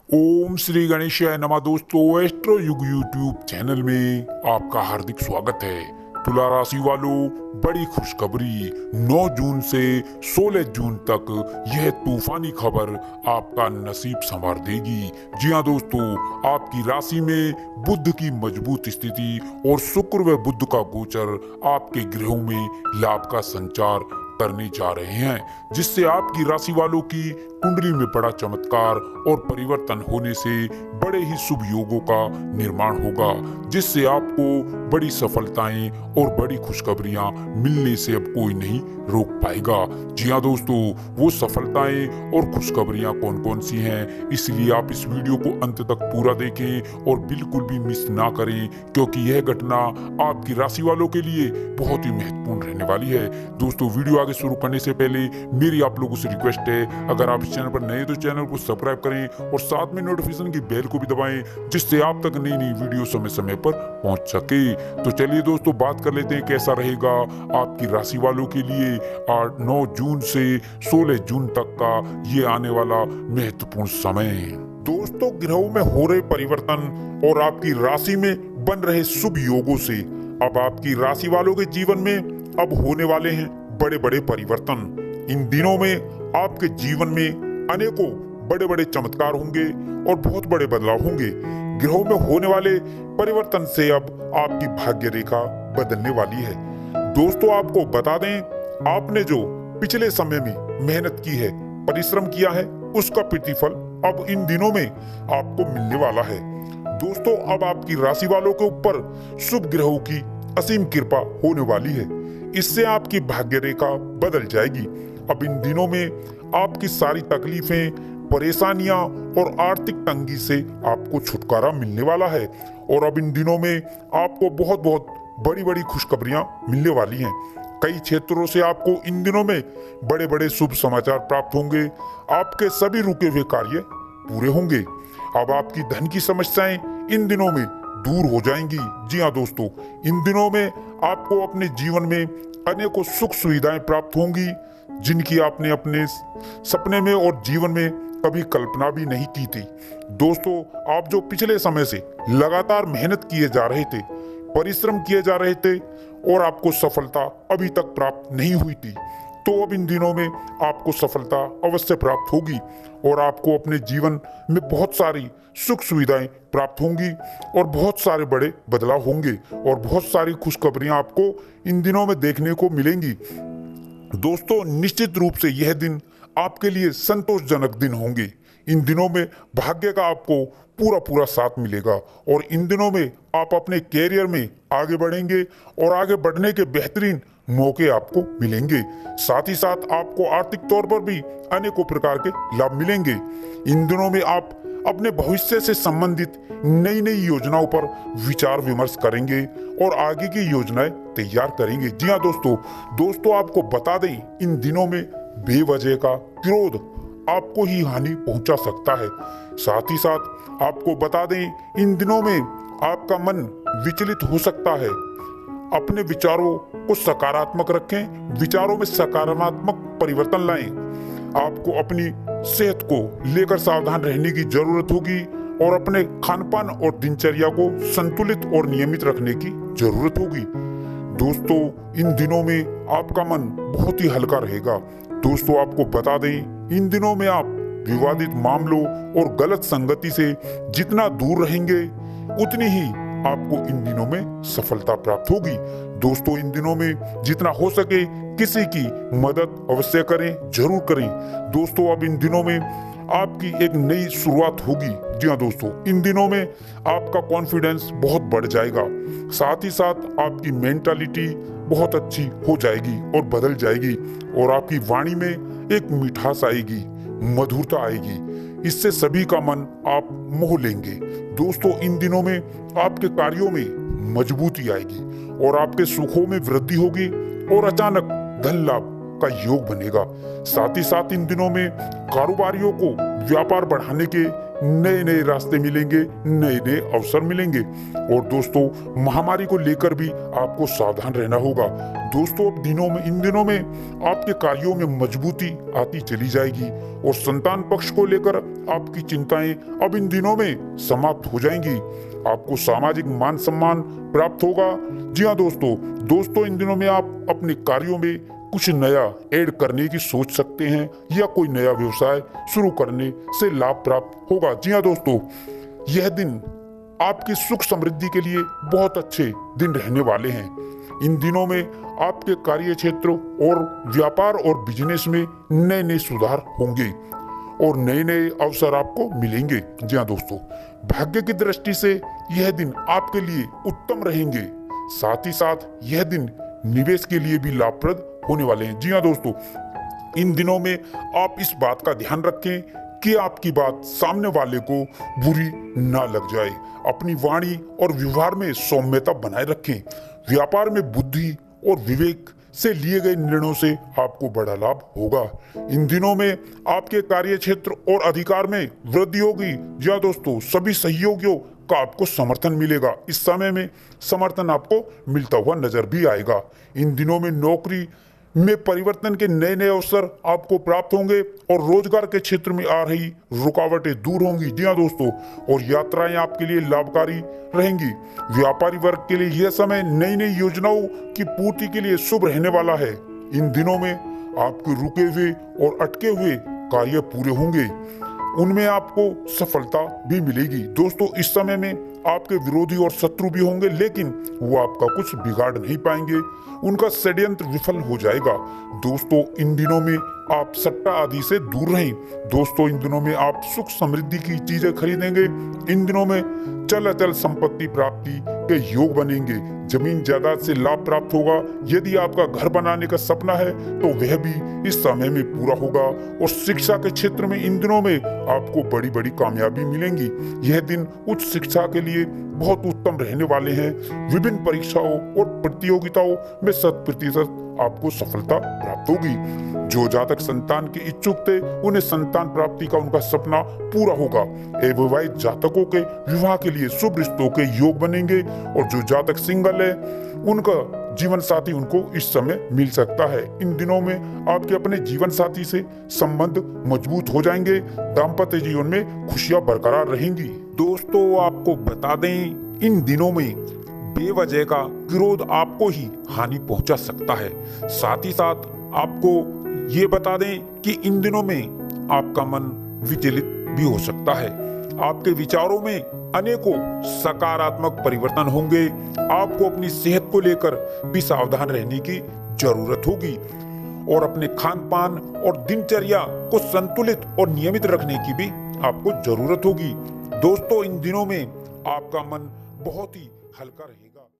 ओम श्री गणेशाय नमः। दोस्तों, एस्ट्रो युग यूट्यूब चैनल में आपका हार्दिक स्वागत है। तुला राशि वालों, बड़ी खुशखबरी 9 जून से 16 जून तक यह तूफानी खबर आपका नसीब संवार देगी। जी हाँ दोस्तों, आपकी राशि में बुध की मजबूत स्थिति और शुक्र व बुध का गोचर आपके ग्रहों में लाभ का संचार करने जा रहे हैं, जिससे आपकी राशि वालों की कुंडली में बड़ा चमत्कार और परिवर्तन होने से बड़े ही शुभ योगों का निर्माण होगा, जिससे आपको बड़ी सफलताएं और बड़ी खुशखबरियां मिलने से अब कोई नहीं रोक पाएगा। जी हाँ दोस्तों, वो सफलताएं और खुशखबरियां कौन कौन सी हैं, इसलिए आप इस वीडियो को अंत तक पूरा देखें और बिल्कुल भी मिस ना करें, क्योंकि यह घटना आपकी राशि वालों के लिए बहुत ही महत्वपूर्ण रहने वाली है। दोस्तों, वीडियो आगे शुरू करने से पहले मेरी आप लोगों से रिक्वेस्ट है, अगर आप चैनल पर नए तो चैनल को सब्सक्राइब करें और साथ में नोटिफिकेशन की बेल को भी दबाएं, जिससे आप तक नई नई वीडियो समय समय पर पहुंच सके। तो चलिए दोस्तों, बात कर लेते हैं कैसा रहेगा आपकी राशि वालों के लिए 9 जून से 16 जून तक का ये आने वाला महत्वपूर्ण समय। दोस्तों, ग्रहों में हो रहे परिवर्तन और आपकी राशि में बन रहे शुभ योगों से अब आपकी राशि वालों के जीवन में अब होने वाले हैं बड़े बड़े परिवर्तन। इन दिनों में आपके जीवन में अनेकों बड़े बड़े चमत्कार होंगे और बहुत बड़े बदलाव होंगे। ग्रहों में होने वाले परिवर्तन से अब आपकी भाग्य रेखा बदलने वाली है। दोस्तों, आपको बता दें, आपने जो पिछले समय में मेहनत की है, परिश्रम किया है, उसका प्रतिफल अब इन दिनों में आपको मिलने वाला है। दोस्तों, अब आपकी राशि वालों के ऊपर शुभ ग्रहों की असीम कृपा होने वाली है। इससे आपकी भाग्य रेखा बदल जाएगी। अब इन दिनों में आपकी सारी तकलीफें, परेशानियां और आर्थिक तंगी से आपको छुटकारा मिलने वाला है। और अब इन दिनों में आपको बहुत बहुत बड़ी बड़ी खुशखबरियां मिलने वाली हैं। कई क्षेत्रों से आपको इन दिनों में बड़े बड़े शुभ समाचार प्राप्त होंगे। आपके सभी रुके हुए कार्य पूरे होंगे। अब आपकी धन की समस्याएं इन दिनों में दूर हो जाएंगी। जी हाँ दोस्तों, इन दिनों में आपको अपने जीवन में अनेकों सुख सुविधाएं प्राप्त होंगी, जिनकी आपने अपने सपने में और जीवन में कभी कल्पना भी नहीं की थी। दोस्तों, आप जो पिछले समय से लगातार मेहनत किए जा रहे थे, परिश्रम किए जा रहे थे और आपको सफलता अभी तक प्राप्त नहीं हुई थी, तो अब इन दिनों में आपको सफलता अवश्य प्राप्त होगी और आपको अपने जीवन में बहुत सारी सुख सुविधाएं प्राप्त होंगी और बहुत सारे बड़े बदलाव होंगे और बहुत सारी खुशखबरियां आपको इन दिनों में देखने को मिलेंगी। दोस्तों, निश्चित रूप से यह दिन आपके लिए संतोषजनक दिन होंगे। इन दिनों में भाग्य का आपको पूरा पूरा साथ मिलेगा और इन दिनों में आप अपने कैरियर में आगे बढ़ेंगे और आगे बढ़ने के बेहतरीन मौके आपको मिलेंगे। साथ ही साथ आपको आर्थिक तौर पर भी अनेकों प्रकार के लाभ मिलेंगे। इन दिनों में आप अपने भविष्य से संबंधित नई नई योजनाओं पर विचार विमर्श करेंगे और आगे की योजनाएं तैयार करेंगे। जी हाँ दोस्तों, आपको बता दें, इन दिनों में बेवजह का क्रोध आपको ही हानि पहुंचा सकता है। साथ ही साथ आपको बता दें, इन दिनों में आपका मन विचलित हो सकता है। अपने विचारों को सकारात्मक रखें, विचारों में सकारात्मक परिवर्तन लाएं। आपको अपनी सेहत को लेकर सावधान रहने की जरूरत होगी और अपने खानपान और दिनचर्या को संतुलित और नियमित रखने की जरूरत होगी। दोस्तों, इन दिनों में आपका मन बहुत ही हल्का रहेगा। दोस्तों, आपको बता दें, इन दिनों में आप विवादित मामलों और गलत संगति से जितना दूर रहेंगे, उतनी ही आपको इन दिनों में सफलता प्राप्त होगी। दोस्तों, इन दिनों में जितना हो सके किसी की मदद अवश्य करें, जरूर करें। दोस्तों, अब इन दिनों में आपकी एक नई शुरुआत होगी। जी हाँ दोस्तों, इन दिनों में आपका कॉन्फिडेंस बहुत बढ़ जाएगा। साथ ही साथ आपकी मेंटालिटी बहुत अच्छी हो जाएगी और बदल जाएगी और आपकी वाणी में एक मिठास आएगी, मधुरता आएगी। इससे सभी का मन आप मोह लेंगे। दोस्तों, इन दिनों में आपके कार्यों में मजबूती आएगी और आपके सुखों में वृद्धि होगी और अचानक धन लाभ का योग बनेगा। साथ ही साथ इन दिनों में कारोबारियों को व्यापार बढ़ाने के नए नए रास्ते मिलेंगे, नए नए अवसर मिलेंगे। और दोस्तों, महामारी को लेकर भी आपको सावधान रहना होगा। दोस्तों, इन दिनों में आपके कार्यों में मजबूती आती चली जाएगी और संतान पक्ष को लेकर आपकी चिंताएं अब इन दिनों में समाप्त हो जाएंगी। आपको सामाजिक मान सम्मान प्राप्त होगा। जी हाँ दोस्तों, इन दिनों में आप अपने कार्यों में कुछ नया ऐड करने की सोच सकते हैं या कोई नया व्यवसाय शुरू करने से लाभ प्राप्त होगा। जी हाँ दोस्तों, यह दिन आपकी सुख समृद्धि के लिए बहुत अच्छे दिन रहने वाले हैं। इन दिनों में आपके कार्य क्षेत्र और व्यापार और बिजनेस में नए नए सुधार होंगे और नए नए अवसर आपको मिलेंगे। जी हाँ दोस्तों, भाग्य की दृष्टि से यह दिन आपके लिए उत्तम रहेंगे। साथ ही साथ यह दिन निवेश के लिए भी लाभप्रद होने वाले हैं। जी हाँ दोस्तों, इन दिनों में आप इस बात का ध्यान रखें कि आपकी बात सामने वाले को बुरी ना लग जाए। अपनी वाणी और व्यवहार में सौम्यता बनाए रखें। व्यापार में बुद्धि और विवेक से लिए गए निर्णयों से आपको बड़ा लाभ होगा। इन दिनों में आपके कार्य क्षेत्र और अधिकार में वृद्धि होगी। जी हाँ दोस्तों, सभी सहयोगियों का आपको समर्थन मिलेगा। इस समय में समर्थन आपको मिलता हुआ नजर भी आएगा। इन दिनों में नौकरी में परिवर्तन के नए नए अवसर आपको प्राप्त होंगे और रोजगार के क्षेत्र में आ रही रुकावटें दूर होंगी। जी हाँ दोस्तों, और यात्राएं आपके लिए लाभकारी रहेंगी। व्यापारी वर्ग के लिए यह समय नई नई योजनाओं की पूर्ति के लिए शुभ रहने वाला है। इन दिनों में आपके रुके हुए और अटके हुए कार्य पूरे होंगे, उनमें आपको सफलता भी मिलेगी। दोस्तों, इस समय में आपके विरोधी और शत्रु भी होंगे, लेकिन वो आपका कुछ बिगाड़ नहीं पाएंगे। उनका षड्यंत्र विफल हो जाएगा। दोस्तों, इन दिनों में आप सट्टा आदि से दूर रहें। दोस्तों, इन दिनों में आप सुख समृद्धि की चीजें खरीदेंगे। इन दिनों में चल अचल संपत्ति प्राप्ति के योग बनेंगे। जमीन जायदाद से लाभ प्राप्त होगा। यदि आपका घर बनाने का सपना है तो वह भी इस समय में पूरा होगा। और शिक्षा के क्षेत्र में इन दिनों में आपको बड़ी बड़ी कामयाबी मिलेंगी। यह दिन उच्च शिक्षा के लिए बहुत उत्तम रहने वाले हैं। विभिन्न परीक्षाओं और प्रतियोगिताओं में 100% आपको सफलता प्राप्त होगी। जो जातक संतान के इच्छुक थे, उन्हें संतान प्राप्ति का उनका सपना पूरा होगा। अविवाहित जातकों के विवाह के लिए शुभ रिश्तों के योग बनेंगे और जो जातक सिंगल है, उनका जीवन साथी उनको इस समय मिल सकता है। इन दिनों में आपके अपने जीवन साथी से संबंध मजबूत हो जाएंगे। दाम्पत्य जीवन में खुशियां बरकरार रहेंगी। दोस्तों, आपको बता दें, इन दिनों में बेवजह का क्रोध आपको ही हानि पहुंचा सकता है। साथ ही साथ आपको ये बता दें कि इन दिनों में आपका मन विचलित भी हो सकता है। आपके विचारों में अनेकों सकारात्मक परिवर्तन होंगे। आपको अपनी सेहत को लेकर भी सावधान रहने की जरूरत होगी और अपने खान पान और दिनचर्या को संतुलित और नियमित रखने की भी आपको जरूरत होगी। दोस्तों, इन दिनों में आपका मन बहुत ही हल्का रहेगा।